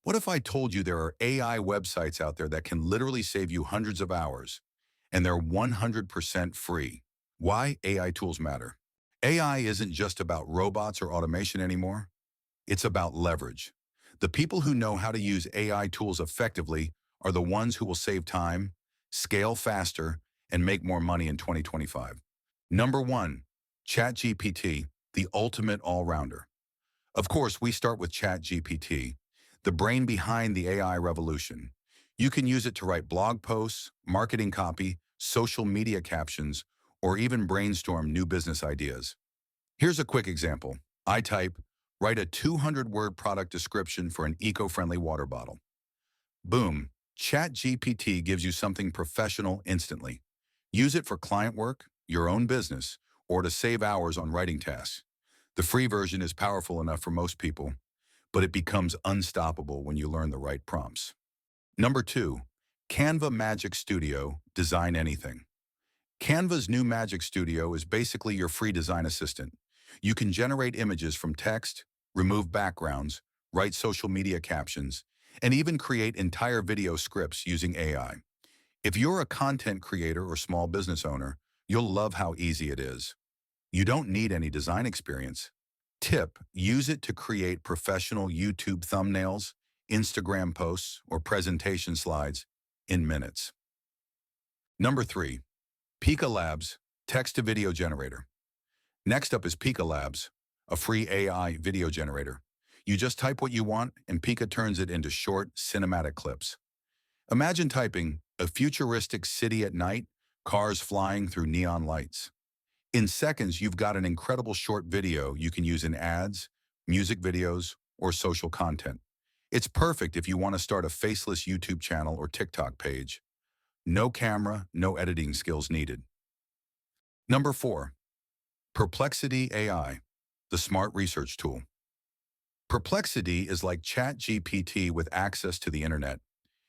What if I told you there are AI websites out there that can literally save you hundreds of hours and they're 100% free? Why AI tools matter. AI isn't just about robots or automation anymore. It's about leverage. The people who know how to use AI tools effectively are the ones who will save time, scale faster, and make more money in 2025. Number one, ChatGPT, the ultimate all-rounder. Of course, we start with ChatGPT, the brain behind the AI revolution. You can use it to write blog posts, marketing copy, social media captions, or even brainstorm new business ideas. Here's a quick example. I type, write a 200-word product description for an eco-friendly water bottle. Boom, ChatGPT gives you something professional instantly. Use it for client work, your own business, or to save hours on writing tasks. The free version is powerful enough for most people, but it becomes unstoppable when you learn the right prompts. Number two, Canva Magic Studio, Design Anything. Canva's new Magic Studio is basically your free design assistant. You can generate images from text, remove backgrounds, write social media captions, and even create entire video scripts using AI. If you're a content creator or small business owner, you'll love how easy it is. You don't need any design experience. Tip, use it to create professional YouTube thumbnails, Instagram posts, or presentation slides in minutes. Number three, Pika Labs, text-to-video generator. Next up is Pika Labs, a free AI video generator. You just type what you want, and Pika turns it into short, cinematic clips. Imagine typing, a futuristic city at night, cars flying through neon lights. In seconds, you've got an incredible short video you can use in ads, music videos, or social content. It's perfect if you want to start a faceless YouTube channel or TikTok page. No camera, no editing skills needed. Number four, Perplexity AI, the smart research tool. Perplexity is like ChatGPT with access to the internet.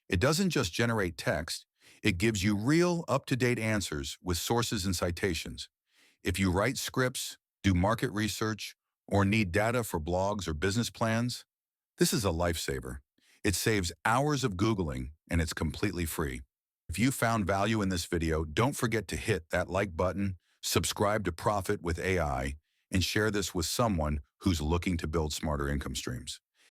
It doesn't just generate text, it gives you real, up-to-date answers with sources and citations. If you write scripts, do market research, or need data for blogs or business plans, this is a lifesaver. It saves hours of Googling, and it's completely free. If you found value in this video, don't forget to hit that like button, subscribe to Profit with AI, and share this with someone who's looking to build smarter income streams.